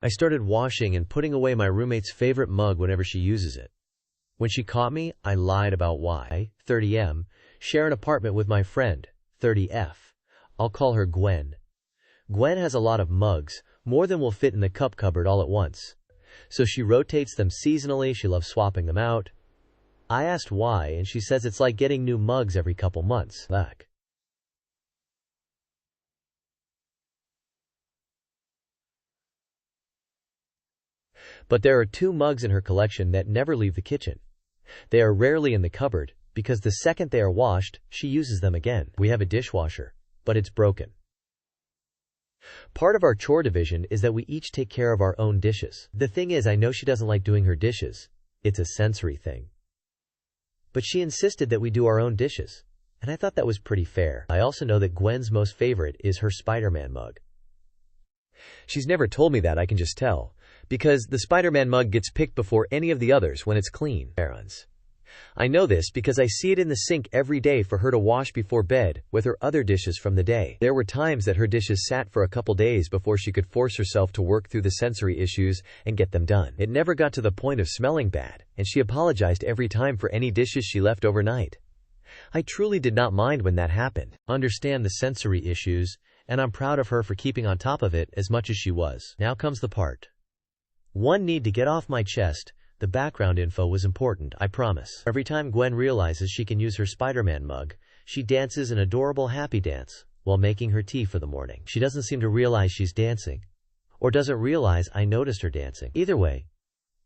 I started washing and putting away my roommate's favorite mug whenever she uses it. When she caught me, I lied about why, 30M, share an apartment with my friend, 30F. I'll call her Gwen. Gwen has a lot of mugs, more than will fit in the cup cupboard all at once. So she rotates them seasonally, she loves swapping them out. I asked why, and she says it's like getting new mugs every couple months. But there are 2 mugs in her collection that never leave the kitchen. They are rarely in the cupboard, because the second they are washed, she uses them again. We have a dishwasher, but it's broken. Part of our chore division is that we each take care of our own dishes. The thing is, I know she doesn't like doing her dishes. It's a sensory thing. But she insisted that we do our own dishes, and I thought that was pretty fair. I also know that Gwen's most favorite is her Spider-Man mug. She's never told me that, I can just tell, because the Spider-Man mug gets picked before any of the others when it's clean. I know this because I see it in the sink every day for her to wash before bed with her other dishes from the day. There were times that her dishes sat for a couple days before she could force herself to work through the sensory issues and get them done. It never got to the point of smelling bad, and she apologized every time for any dishes she left overnight. I truly did not mind when that happened. Understand the sensory issues, and I'm proud of her for keeping on top of it as much as she was. Now comes the part. One need to get off my chest. The background info was important, I promise. Every time Gwen realizes she can use her Spider-Man mug, she dances an adorable happy dance while making her tea for the morning. She doesn't seem to realize she's dancing, or doesn't realize I noticed her dancing. Either way,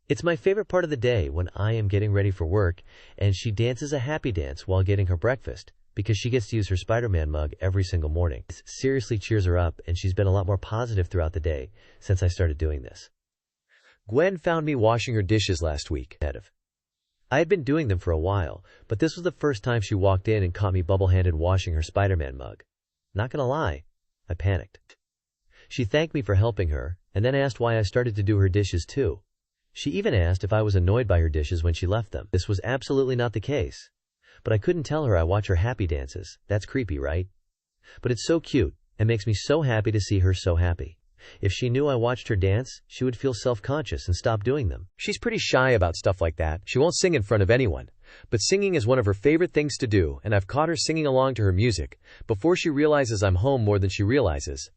it's my favorite part of the day when I am getting ready for work and she dances a happy dance while getting her breakfast, because she gets to use her Spider-Man mug every single morning. It seriously cheers her up, and she's been a lot more positive throughout the day since I started doing this. Gwen found me washing her dishes last week. I had been doing them for a while, but this was the first time she walked in and caught me bubble-handed washing her Spider-Man mug. Not gonna lie, I panicked. She thanked me for helping her, and then asked why I started to do her dishes too. She even asked if I was annoyed by her dishes when she left them. This was absolutely not the case. But I couldn't tell her I watch her happy dances. That's creepy, right? But it's so cute, and makes me so happy to see her so happy. If she knew I watched her dance, she would feel self-conscious and stop doing them. She's pretty shy about stuff like that. She won't sing in front of anyone. But singing is one of her favorite things to do, and I've caught her singing along to her music before she realizes I'm home more than she realizes.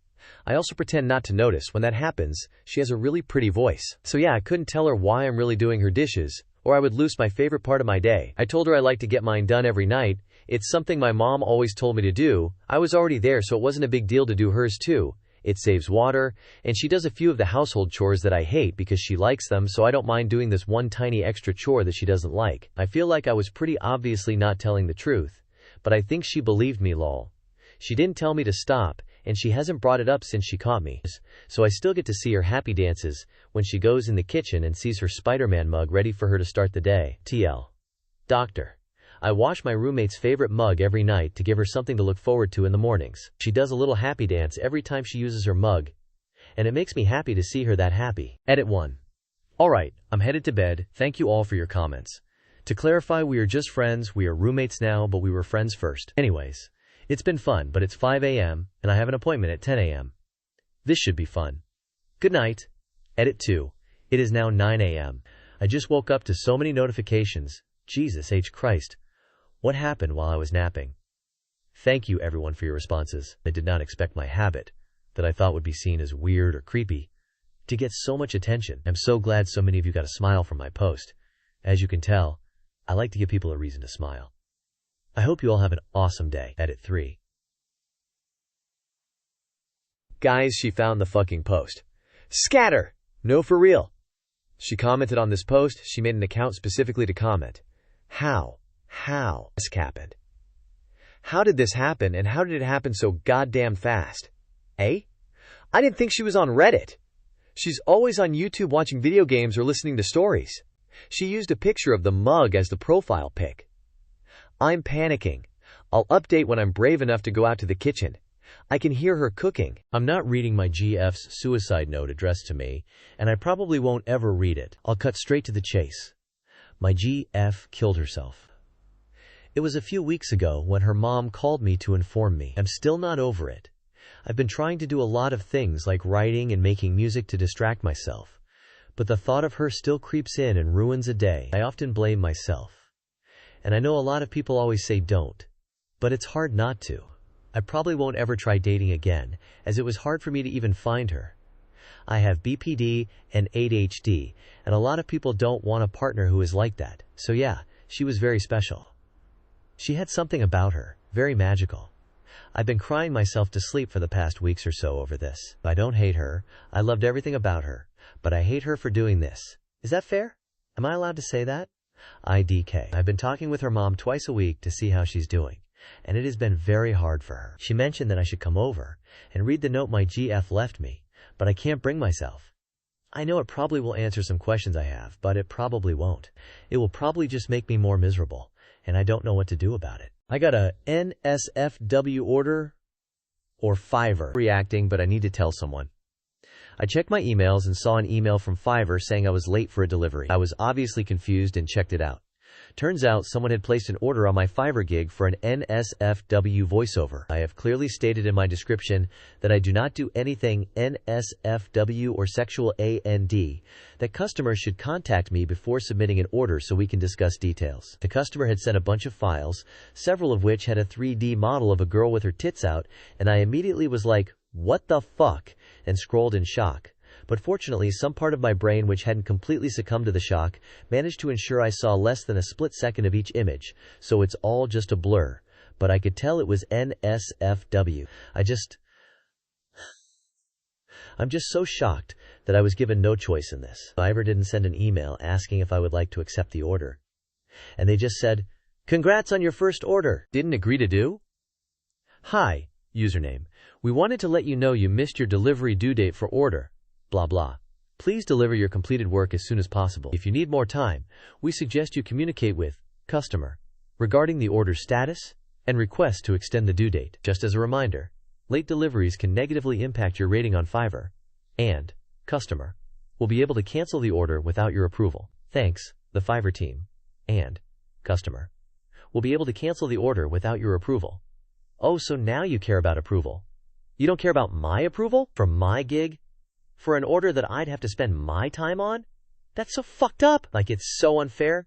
I also pretend not to notice when that happens. She has a really pretty voice. So yeah, I couldn't tell her why I'm really doing her dishes, or I would lose my favorite part of my day. I told her I like to get mine done every night. It's something my mom always told me to do. I was already there, so it wasn't a big deal to do hers too. It saves water, and she does a few of the household chores that I hate because she likes them, so I don't mind doing this one tiny extra chore that she doesn't like. I feel like I was pretty obviously not telling the truth, but I think she believed me, lol. She didn't tell me to stop, and she hasn't brought it up since she caught me, so I still get to see her happy dances when she goes in the kitchen and sees her Spider-Man mug ready for her to start the day. TL. Doctor. I wash my roommate's favorite mug every night to give her something to look forward to in the mornings. She does a little happy dance every time she uses her mug, and it makes me happy to see her that happy. Edit 1. Alright, I'm headed to bed. Thank you all for your comments. To clarify, we are just friends. We are roommates now, but we were friends first. Anyways, it's been fun, but it's 5 a.m., and I have an appointment at 10 a.m. This should be fun. Good night. Edit 2. It is now 9 a.m. I just woke up to so many notifications. Jesus H. Christ. What happened while I was napping? Thank you everyone for your responses. I did not expect my habit, that I thought would be seen as weird or creepy, to get so much attention. I'm so glad so many of you got a smile from my post. As you can tell, I like to give people a reason to smile. I hope you all have an awesome day. Edit 3. Guys, she found the fucking post. Scatter! No, for real. She commented on this post. She made an account specifically to comment. How this happened? How did this happen, and how did it happen so goddamn fast? I didn't think she was on Reddit. She's always on YouTube watching video games or listening to stories. She used a picture of the mug as the profile pic. I'm panicking. I'll update when I'm brave enough to go out to the kitchen. I can hear her cooking. I'm not reading my GF's suicide note addressed to me, and I probably won't ever read it. I'll cut straight to the chase. My GF killed herself. It was a few weeks ago when her mom called me to inform me. I'm still not over it. I've been trying to do a lot of things like writing and making music to distract myself, but the thought of her still creeps in and ruins a day. I often blame myself. And I know a lot of people always say don't, but it's hard not to. I probably won't ever try dating again, as it was hard for me to even find her. I have BPD and ADHD, and a lot of people don't want a partner who is like that. So yeah, she was very special. She had something about her, very magical. I've been crying myself to sleep for the past weeks or so over this. I don't hate her. I loved everything about her, but I hate her for doing this. Is that fair? Am I allowed to say that? IDK. I've been talking with her mom twice a week to see how she's doing, and it has been very hard for her. She mentioned that I should come over and read the note my GF left me, but I can't bring myself. I know it probably will answer some questions I have, but it probably won't. It will probably just make me more miserable, and I don't know what to do about it. I got a NSFW order or Fiverr reacting, but I need to tell someone. I checked my emails and saw an email from Fiverr saying I was late for a delivery. I was obviously confused and checked it out. Turns out someone had placed an order on my Fiverr gig for an NSFW voiceover. I have clearly stated in my description that I do not do anything NSFW or sexual AND, that customers should contact me before submitting an order so we can discuss details. The customer had sent a bunch of files, several of which had a 3D model of a girl with her tits out, and I immediately was like, "What the fuck?" and scrolled in shock. But fortunately, some part of my brain which hadn't completely succumbed to the shock managed to ensure I saw less than a split second of each image, so it's all just a blur. But I could tell it was NSFW. I'm just so shocked that I was given no choice in this. Fiverr didn't send an email asking if I would like to accept the order. And they just said, "Congrats on your first order." Didn't agree to do? Hi, username. We wanted to let you know you missed your delivery due date for order. Blah blah. Please deliver your completed work as soon as possible. If you need more time, we suggest you communicate with customer regarding the order status and request to extend the due date. Just as a reminder, late deliveries can negatively impact your rating on Fiverr, and customer will be able to cancel the order without your approval. Thanks, the Fiverr team. And customer will be able to cancel the order without your approval. Oh, so now you care about approval. You don't care about my approval for my gig? For an order that I'd have to spend my time on? That's so fucked up. Like, it's so unfair.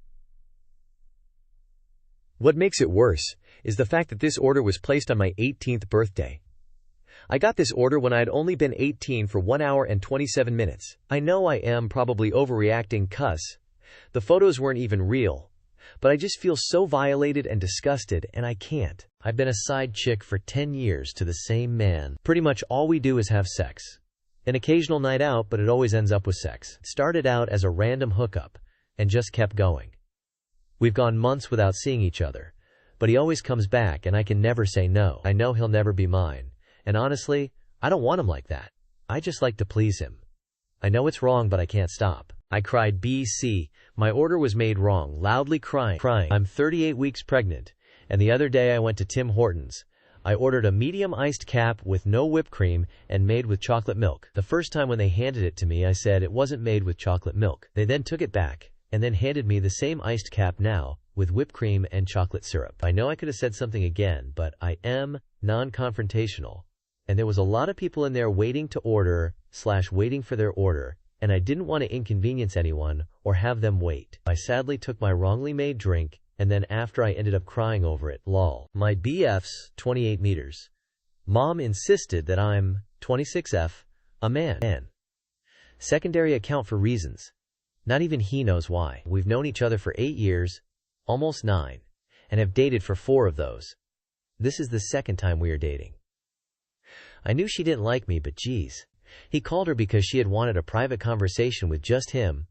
What makes it worse is the fact that this order was placed on my 18th birthday. I got this order when I had only been 18 for 1 hour and 27 minutes. I know I am probably overreacting, cuss. The photos weren't even real. But I just feel so violated and disgusted, and I can't. I've been a side chick for 10 years to the same man. Pretty much all we do is have sex. An occasional night out, but it always ends up with sex. It started out as a random hookup, and just kept going. We've gone months without seeing each other, but he always comes back and I can never say no. I know he'll never be mine, and honestly, I don't want him like that. I just like to please him. I know it's wrong, but I can't stop. I cried BC. My order was made wrong, loudly crying. I'm 38 weeks pregnant, and the other day I went to Tim Hortons. I ordered a medium iced cap with no whipped cream and made with chocolate milk. The first time when they handed it to me, I said it wasn't made with chocolate milk. They then took it back and then handed me the same iced cap now with whipped cream and chocolate syrup. I know I could have said something again, but I am non-confrontational. And there was a lot of people in there waiting to order / waiting for their order, and I didn't want to inconvenience anyone or have them wait. I sadly took my wrongly made drink, and then after I ended up crying over it, lol. My BF's 28 meters. Mom insisted that I'm 26F, a man. Secondary account for reasons. Not even he knows why. We've known each other for 8 years, almost 9, and have dated for 4 of those. This is the second time we are dating. I knew she didn't like me, but geez. He called her because she had wanted a private conversation with just him,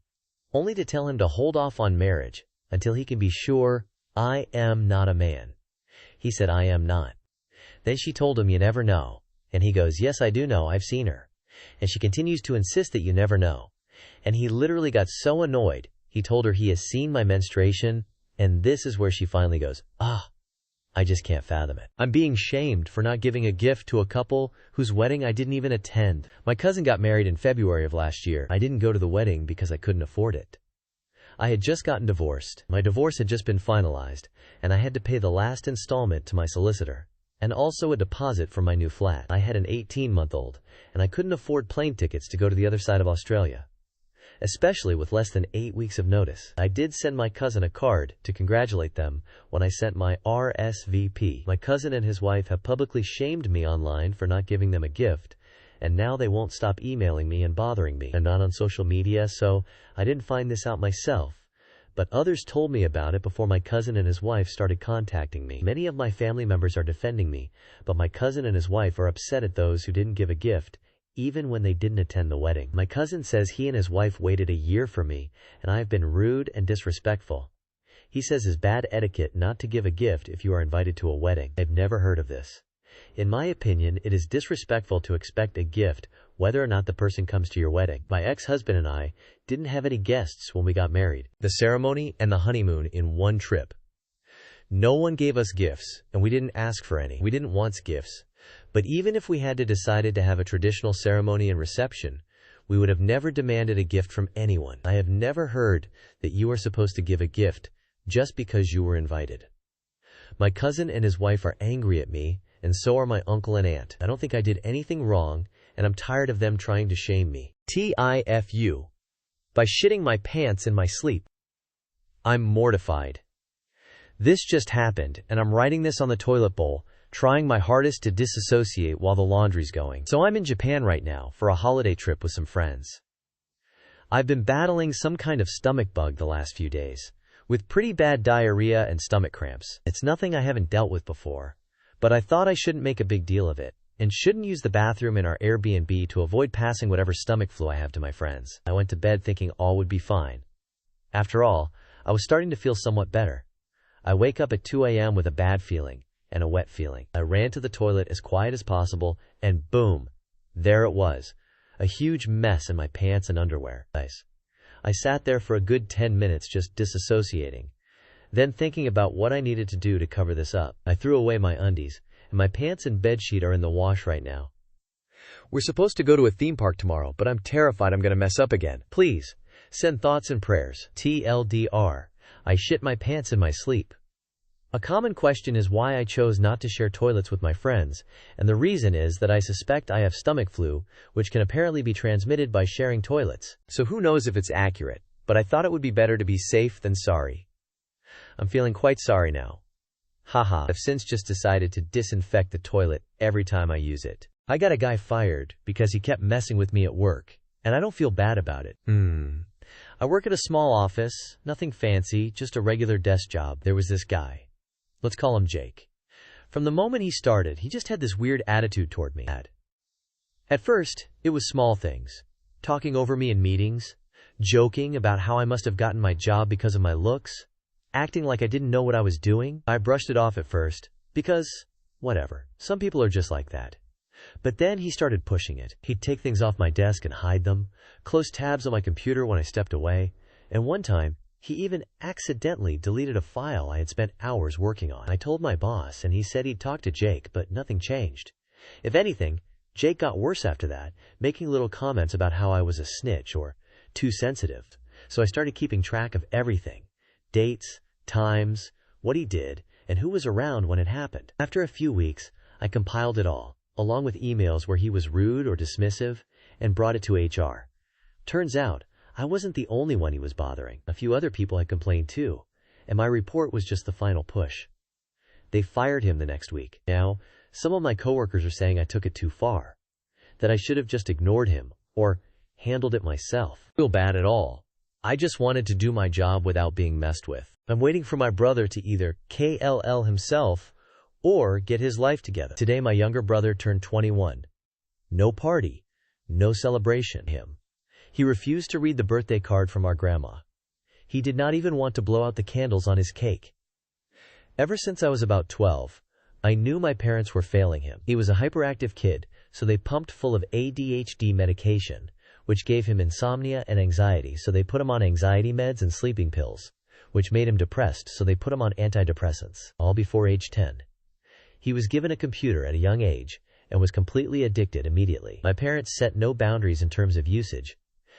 only to tell him to hold off on marriage until he can be sure I am not a man. He said I am not. Then she told him you never know, and he goes, yes I do know, I've seen her. And she continues to insist that you never know. And he literally got so annoyed, he told her he has seen my menstruation, and this is where she finally goes, I just can't fathom it. I'm being shamed for not giving a gift to a couple whose wedding I didn't even attend. My cousin got married in February of last year. I didn't go to the wedding because I couldn't afford it. I had just gotten divorced. My divorce had just been finalized, and I had to pay the last installment to my solicitor. and also a deposit for my new flat. I had an 18-month-old, and I couldn't afford plane tickets to go to the other side of Australia, especially with less than 8 weeks of notice. I did send my cousin a card to congratulate them when I sent my RSVP. My cousin and his wife have publicly shamed me online for not giving them a gift, and now they won't stop emailing me and bothering me. I'm not on social media, so I didn't find this out myself, but others told me about it before my cousin and his wife started contacting me. Many of my family members are defending me, but my cousin and his wife are upset at those who didn't give a gift, even when they didn't attend the wedding. My cousin says he and his wife waited a year for me, and I have been rude and disrespectful. He says it's bad etiquette not to give a gift if you are invited to a wedding. I've never heard of this. In my opinion, it is disrespectful to expect a gift whether or not the person comes to your wedding. My ex-husband and I didn't have any guests when we got married. The ceremony and the honeymoon in one trip. No one gave us gifts, and we didn't ask for any. We didn't want gifts. But even if we had decided to have a traditional ceremony and reception, we would have never demanded a gift from anyone. I have never heard that you are supposed to give a gift just because you were invited. My cousin and his wife are angry at me, and so are my uncle and aunt. I don't think I did anything wrong, and I'm tired of them trying to shame me. TIFU. By shitting my pants in my sleep. I'm mortified. This just happened, and I'm writing this on the toilet bowl, trying my hardest to disassociate while the laundry's going. So I'm in Japan right now for a holiday trip with some friends. I've been battling some kind of stomach bug the last few days, with pretty bad diarrhea and stomach cramps. It's nothing I haven't dealt with before, but I thought I shouldn't make a big deal of it, and shouldn't use the bathroom in our Airbnb to avoid passing whatever stomach flu I have to my friends. I went to bed thinking all would be fine. After all, I was starting to feel somewhat better. I wake up at 2 a.m. with a bad feeling and a wet feeling. I ran to the toilet as quiet as possible, and boom, there it was, a huge mess in my pants and underwear. I sat there for a good 10 minutes just disassociating, then thinking about what I needed to do to cover this up. I threw away my undies, and my pants and bedsheet are in the wash right now. We're supposed to go to a theme park tomorrow, but I'm terrified I'm going to mess up again. Please, send thoughts and prayers. TLDR. I shit my pants in my sleep. A common question is why I chose not to share toilets with my friends, and the reason is that I suspect I have stomach flu, which can apparently be transmitted by sharing toilets. So who knows if it's accurate, but I thought it would be better to be safe than sorry. I'm feeling quite sorry now. Haha, I've since just decided to disinfect the toilet every time I use it. I got a guy fired because he kept messing with me at work, and I don't feel bad about it. I work at a small office, nothing fancy, just a regular desk job. There was this guy. Let's call him Jake. From the moment he started, he just had this weird attitude toward me. At first, it was small things. Talking over me in meetings, joking about how I must have gotten my job because of my looks, acting like I didn't know what I was doing. I brushed it off at first, because, whatever, some people are just like that. But then he started pushing it. He'd take things off my desk and hide them, close tabs on my computer when I stepped away, and one time, he even accidentally deleted a file I had spent hours working on. I told my boss, and he said he'd talk to Jake, but nothing changed. If anything, Jake got worse after that, making little comments about how I was a snitch or too sensitive. So I started keeping track of everything. Dates, times, what he did, and who was around when it happened. After a few weeks, I compiled it all, along with emails where he was rude or dismissive, and brought it to HR. Turns out, I wasn't the only one he was bothering. A few other people had complained too, and my report was just the final push. They fired him the next week. Now, some of my coworkers are saying I took it too far, that I should have just ignored him, or handled it myself. I don't feel bad at all. I just wanted to do my job without being messed with. I'm waiting for my brother to either KLL himself, or get his life together. Today my younger brother turned 21. No party, no celebration. He refused to read the birthday card from our grandma. He did not even want to blow out the candles on his cake. Ever since I was about 12, I knew my parents were failing him. He was a hyperactive kid, so they pumped full of ADHD medication, which gave him insomnia and anxiety, so they put him on anxiety meds and sleeping pills, which made him depressed, so they put him on antidepressants, all before age 10. He was given a computer at a young age and was completely addicted immediately. My parents set no boundaries in terms of usage,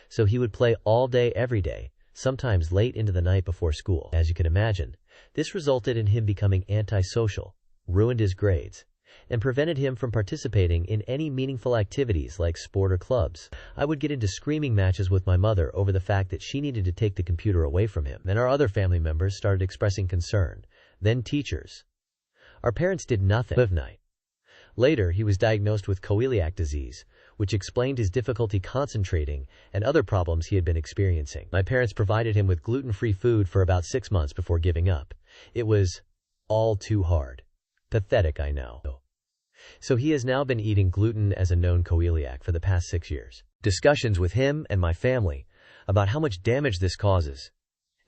so he would play all day every day, sometimes late into the night before school. As you can imagine, this resulted in him becoming antisocial, ruined his grades, and prevented him from participating in any meaningful activities like sport or clubs. I would get into screaming matches with my mother over the fact that she needed to take the computer away from him. Then our other family members started expressing concern. Then teachers. Our parents did nothing. Later, he was diagnosed with celiac disease, which explained his difficulty concentrating and other problems he had been experiencing. My parents provided him with gluten-free food for about 6 months before giving up. It was all too hard. Pathetic, I know. So he has now been eating gluten as a known celiac for the past 6 years. Discussions with him and my family about how much damage this causes.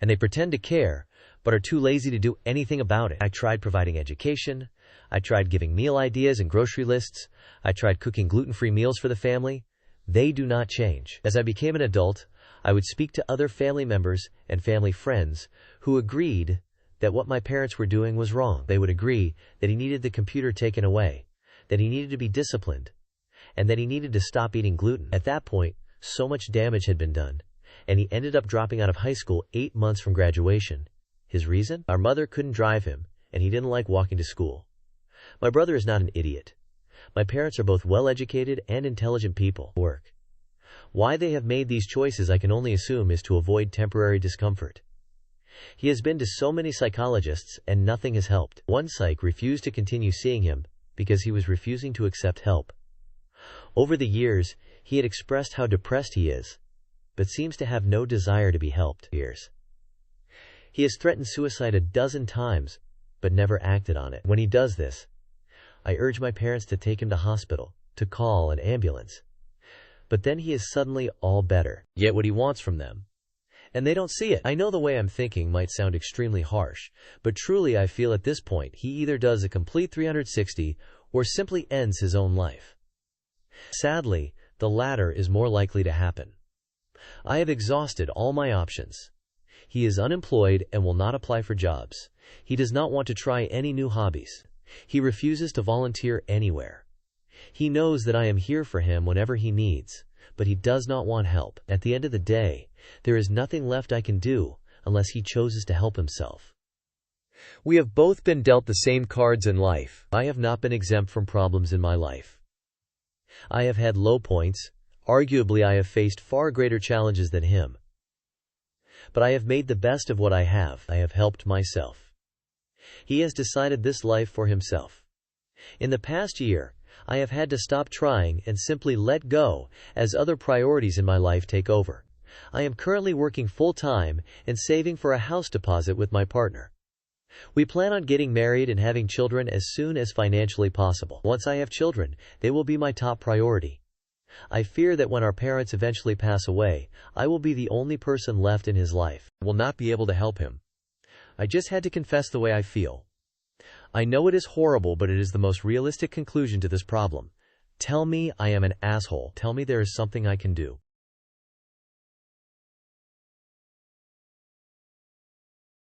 And they pretend to care, but are too lazy to do anything about it. I tried providing education. I tried giving meal ideas and grocery lists. I tried cooking gluten-free meals for the family. They do not change. As I became an adult, I would speak to other family members and family friends who agreed that what my parents were doing was wrong. They would agree that he needed the computer taken away, that he needed to be disciplined, and that he needed to stop eating gluten. At that point, so much damage had been done, and he ended up dropping out of high school 8 months from graduation. His reason? Our mother couldn't drive him, and he didn't like walking to school. My brother is not an idiot. My parents are both well-educated and intelligent people. Why they have made these choices I can only assume is to avoid temporary discomfort. He has been to so many psychologists and nothing has helped. One psych refused to continue seeing him because he was refusing to accept help. Over the years, he had expressed how depressed he is, but seems to have no desire to be helped. He has threatened suicide a dozen times, but never acted on it. When he does this, I urge my parents to take him to hospital, to call an ambulance. But then he is suddenly all better. Yet what he wants from them, and they don't see it. I know the way I'm thinking might sound extremely harsh, but truly I feel at this point he either does a complete 360 or simply ends his own life. Sadly, the latter is more likely to happen. I have exhausted all my options. He is unemployed and will not apply for jobs. He does not want to try any new hobbies. He refuses to volunteer anywhere. He knows that I am here for him whenever he needs, but he does not want help. At the end of the day, there is nothing left I can do unless he chooses to help himself. We have both been dealt the same cards in life. I have not been exempt from problems in my life. I have had low points. Arguably, I have faced far greater challenges than him. But I have made the best of what I have. I have helped myself. He has decided this life for himself. In the past year, I have had to stop trying and simply let go as other priorities in my life take over. I am currently working full-time and saving for a house deposit with my partner. We plan on getting married and having children as soon as financially possible. Once I have children, they will be my top priority. I fear that when our parents eventually pass away, I will be the only person left in his life. I will not be able to help him. I just had to confess the way I feel. I know it is horrible, but it is the most realistic conclusion to this problem. Tell me I am an asshole. Tell me there is something I can do.